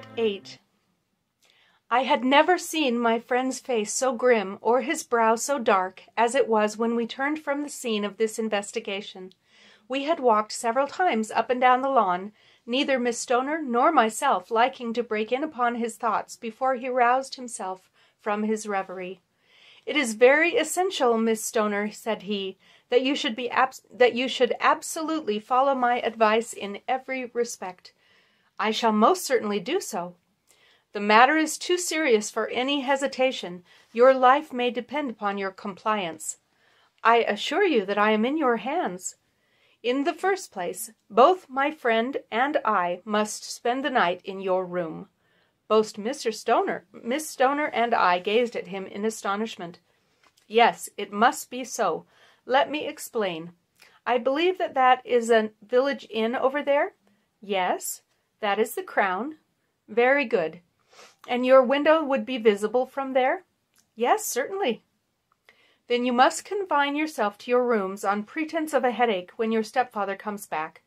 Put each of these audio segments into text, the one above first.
Part 8. I had never seen my friend's face so grim or his brow so dark as it was when we turned from the scene of this investigation. We had walked several times up and down the lawn, neither Miss Stoner nor myself liking to break in upon his thoughts before he roused himself from his reverie. "It is very essential, Miss Stoner," said he, "that you should absolutely follow my advice in every respect." "I shall most certainly do so." "The matter is too serious for any hesitation. Your life may depend upon your compliance." "I assure you that I am in your hands." "In the first place, both my friend and I must spend the night in your room." Both Miss Stoner and I gazed at him in astonishment. "Yes, it must be so. Let me explain. I believe that is a village inn over there?" "Yes, that is the Crown." "Very good. And your window would be visible from there?" "Yes, certainly." "Then you must confine yourself to your rooms on pretense of a headache when your stepfather comes back.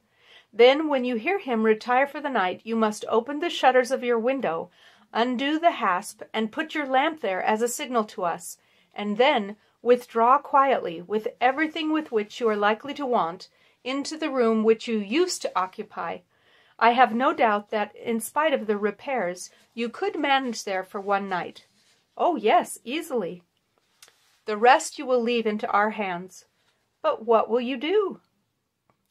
Then, when you hear him retire for the night, you must open the shutters of your window, undo the hasp, and put your lamp there as a signal to us, and then withdraw quietly, with everything with which you are likely to want, into the room which you used to occupy. I have no doubt that, in spite of the repairs, you could manage there for one night." "Oh, yes, easily." "The rest you will leave into our hands." "But what will you do?"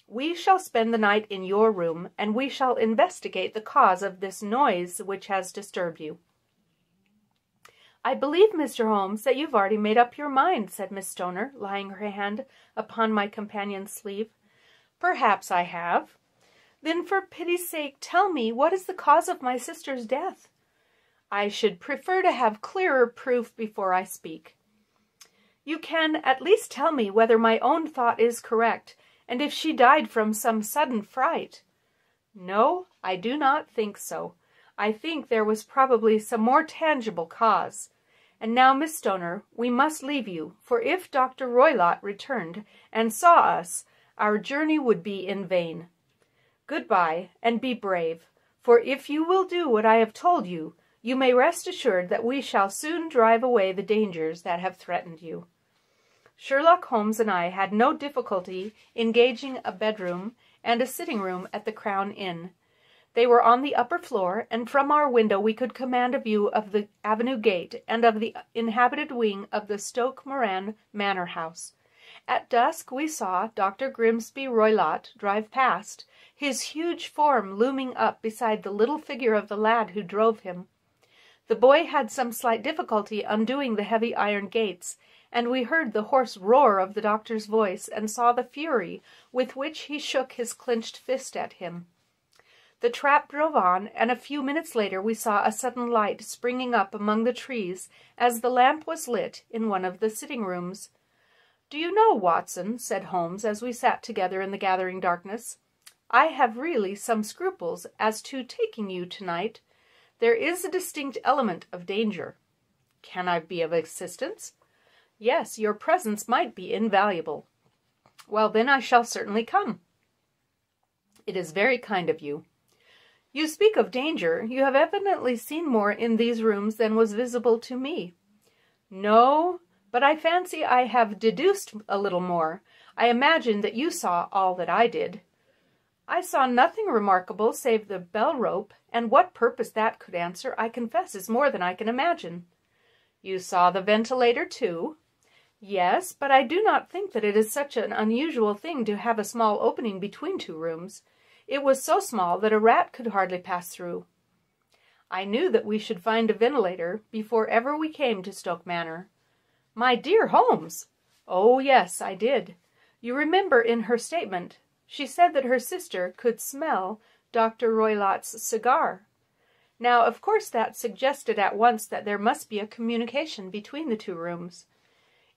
"We shall spend the night in your room, and we shall investigate the cause of this noise which has disturbed you." "I believe, Mr. Holmes, that you've already made up your mind," said Miss Stoner, laying her hand upon my companion's sleeve. "Perhaps I have." "Then for pity's sake tell me what is the cause of my sister's death." "I should prefer to have clearer proof before I speak." "You can at least tell me whether my own thought is correct, and if she died from some sudden fright." "No, I do not think so. I think there was probably some more tangible cause. And now, Miss Stoner, we must leave you, for if Dr. Roylott returned and saw us, our journey would be in vain. Goodbye, and be brave, for if you will do what I have told you, you may rest assured that we shall soon drive away the dangers that have threatened you." Sherlock Holmes and I had no difficulty in engaging a bedroom and a sitting-room at the Crown Inn. They were on the upper floor, and from our window we could command a view of the avenue gate and of the inhabited wing of the Stoke Moran manor house. At dusk we saw Dr. Grimsby Roylott drive past, his huge form looming up beside the little figure of the lad who drove him. The boy had some slight difficulty undoing the heavy iron gates, and we heard the hoarse roar of the doctor's voice and saw the fury with which he shook his clenched fist at him. The trap drove on, and a few minutes later we saw a sudden light springing up among the trees as the lamp was lit in one of the sitting-rooms. "Do you know, Watson," said Holmes as we sat together in the gathering darkness, "I have really some scruples as to taking you tonight. There is a distinct element of danger." "Can I be of assistance?" "Yes, your presence might be invaluable." "Well, then I shall certainly come." "It is very kind of you." "You speak of danger. You have evidently seen more in these rooms than was visible to me." "No, but I fancy I have deduced a little more. I imagine that you saw all that I did." "I saw nothing remarkable save the bell-rope, and what purpose that could answer, I confess, is more than I can imagine." "You saw the ventilator, too?" "Yes, but I do not think that it is such an unusual thing to have a small opening between two rooms. It was so small that a rat could hardly pass through." "I knew that we should find a ventilator before ever we came to Stoke Manor." "My dear Holmes!" "Oh, yes, I did. You remember in her statement she said that her sister could smell Dr. Roylott's cigar. Now, of course, that suggested at once that there must be a communication between the two rooms.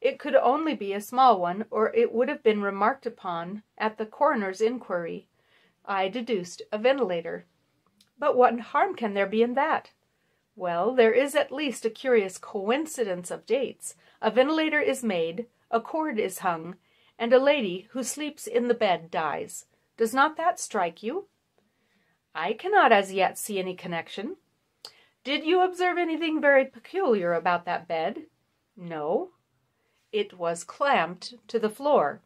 It could only be a small one, or it would have been remarked upon at the coroner's inquiry. I deduced a ventilator." "But what harm can there be in that?" "Well, there is at least a curious coincidence of dates. A ventilator is made, a cord is hung, and a lady who sleeps in the bed dies. Does not that strike you?" "I cannot as yet see any connection." Did you observe anything very peculiar about that bed? No. It was clamped to the floor.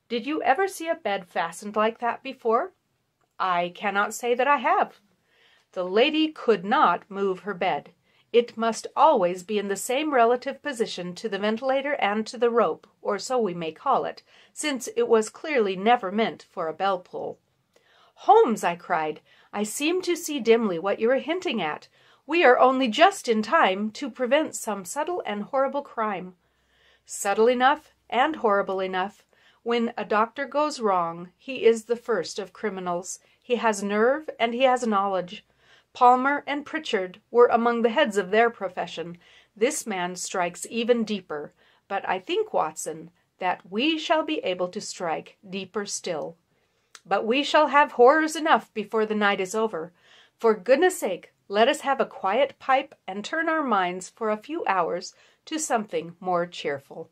Did you ever see a bed fastened like that before? I cannot say that I have. The lady could not move her bed. It must always be in the same relative position to the ventilator and to the rope, or so we may call it, since it was clearly never meant for a bell pull. Holmes, I cried, I seem to see dimly what you are hinting at. We are only just in time to prevent some subtle and horrible crime. Subtle enough and horrible enough. When a doctor goes wrong, he is the first of criminals. He has nerve and he has knowledge. Palmer and Pritchard were among the heads of their profession. This man strikes even deeper. But I think, Watson, that we shall be able to strike deeper still. But we shall have horrors enough before the night is over. For goodness' sake, let us have a quiet pipe and turn our minds for a few hours to something more cheerful.